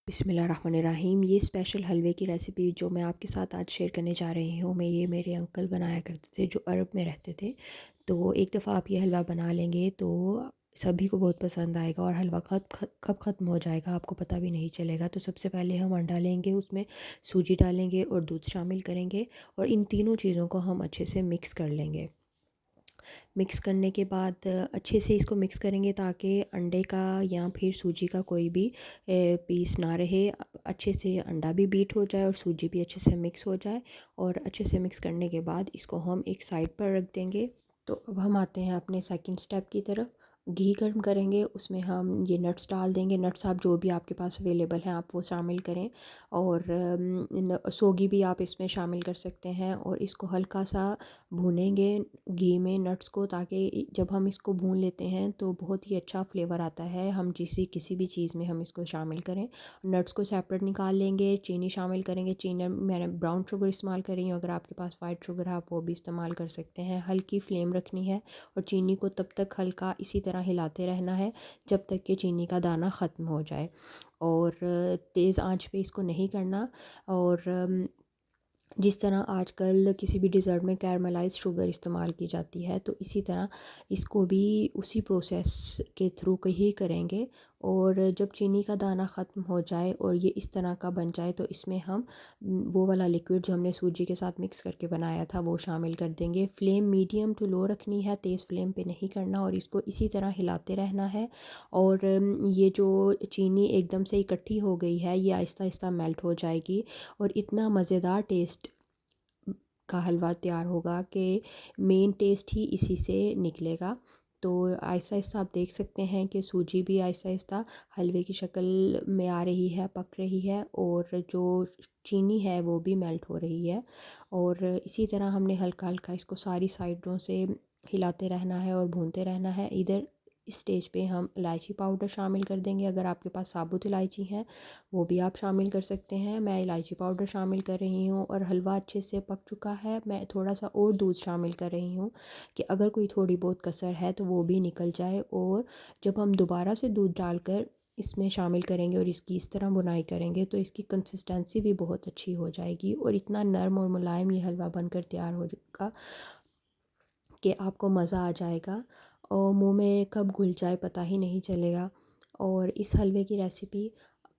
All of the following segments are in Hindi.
बिस्मिल्लाहिर्रहमानिर्रहीम। ये स्पेशल हलवे की रेसिपी जो मैं आपके साथ आज शेयर करने जा रही हूँ, मैं ये मेरे अंकल बनाया करते थे जो अरब में रहते थे। तो एक दफ़ा आप ये हलवा बना लेंगे तो सभी को बहुत पसंद आएगा और हलवा कब ख़त्म हो जाएगा आपको पता भी नहीं चलेगा। तो सबसे पहले हम अंडा लेंगे, उसमें सूजी डालेंगे और दूध शामिल करेंगे और इन तीनों चीज़ों को हम अच्छे से मिक्स कर लेंगे। मिक्स करने के बाद अच्छे से इसको मिक्स करेंगे ताकि अंडे का या फिर सूजी का कोई भी पीस ना रहे। अच्छे से अंडा भी बीट हो जाए और सूजी भी अच्छे से मिक्स हो जाए और अच्छे से मिक्स करने के बाद इसको हम एक साइड पर रख देंगे। तो अब हम आते हैं अपने सेकंड स्टेप की तरफ। घी गर्म करेंगे, उसमें हम ये नट्स डाल देंगे। नट्स आप जो भी आपके पास अवेलेबल हैं आप वो शामिल करें और सोगी भी आप इसमें शामिल कर सकते हैं और इसको हल्का सा भूनेंगे घी में नट्स को, ताकि जब हम इसको भून लेते हैं तो बहुत ही अच्छा फ्लेवर आता है। हम किसी भी चीज़ में हम इसको शामिल करें। नट्स को सेपरेट निकाल लेंगे, चीनी शामिल करेंगे। चीनी मैंने ब्राउन शुगर इस्तेमाल कर रही हूँ, अगर आपके पास वाइट शुगर है आप वो भी इस्तेमाल कर सकते हैं। हल्की फ्लेम रखनी है और चीनी को तब तक हल्का इसी तरह हिलाते रहना है जब तक कि चीनी का दाना ख़त्म हो जाए और तेज़ आंच पे इसको नहीं करना। और जिस तरह आजकल किसी भी डिज़र्ट में कैरमलाइज़ शुगर इस्तेमाल की जाती है, तो इसी तरह इसको भी उसी प्रोसेस के थ्रू ही करेंगे। और जब चीनी का दाना ख़त्म हो जाए और ये इस तरह का बन जाए तो इसमें हम वो वाला लिक्विड जो हमने सूजी के साथ मिक्स करके बनाया था वो शामिल कर देंगे। फ्लेम मीडियम टू लो रखनी है, तेज़ फ्लेम पे नहीं करना और इसको इसी तरह हिलाते रहना है। और ये जो चीनी एकदम से इकट्ठी हो गई है ये आहिस्ता आहिस्ता मेल्ट हो जाएगी और इतना मज़ेदार टेस्ट का हलवा तैयार होगा कि मेन टेस्ट ही इसी से निकलेगा। तो आहिस्ता आहिस्ता आप देख सकते हैं कि सूजी भी आहिस्ता आहिस्ता हलवे की शक्ल में आ रही है, पक रही है और जो चीनी है वो भी मेल्ट हो रही है। और इसी तरह हमने हल्का हल्का इसको सारी साइडों से हिलाते रहना है और भूनते रहना है। इधर इस स्टेज पे हम इलायची पाउडर शामिल कर देंगे। अगर आपके पास साबुत इलायची है वो भी आप शामिल कर सकते हैं। मैं इलायची पाउडर शामिल कर रही हूँ और हलवा अच्छे से पक चुका है। मैं थोड़ा सा और दूध शामिल कर रही हूँ कि अगर कोई थोड़ी बहुत कसर है तो वो भी निकल जाए। और जब हम दोबारा से दूध डालकर इसमें शामिल करेंगे और इसकी इस तरह बुनाई करेंगे तो इसकी कंसिस्टेंसी भी बहुत अच्छी हो जाएगी और इतना नरम और मुलायम ये हलवा बनकर तैयार हो जाएगा कि आपको मज़ा आ जाएगा और मुंह में कब घुल जाए पता ही नहीं चलेगा। और इस हलवे की रेसिपी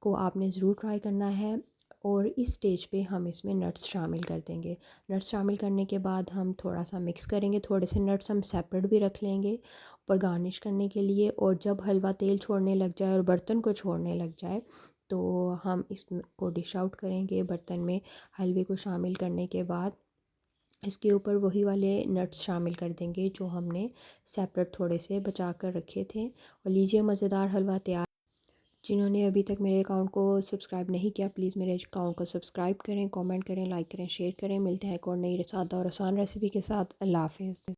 को आपने ज़रूर ट्राई करना है। और इस स्टेज पे हम इसमें नट्स शामिल कर देंगे। नट्स शामिल करने के बाद हम थोड़ा सा मिक्स करेंगे, थोड़े से नट्स हम सेपरेट भी रख लेंगे ऊपर गार्निश करने के लिए। और जब हलवा तेल छोड़ने लग जाए और बर्तन को छोड़ने लग जाए तो हम इसको डिश आउट करेंगे बर्तन में। हलवे को शामिल करने के बाद इसके ऊपर वही वाले नट्स शामिल कर देंगे जो हमने सेपरेट थोड़े से बचा कर रखे थे और लीजिए मज़ेदार हलवा तैयार। जिन्होंने अभी तक मेरे अकाउंट को सब्सक्राइब नहीं किया प्लीज़ मेरे अकाउंट को सब्सक्राइब करें, कमेंट करें, लाइक करें, शेयर करें। मिलते हैं एक और नई सादा और आसान रेसिपी के साथ। अल्लाह हाफ़िज़।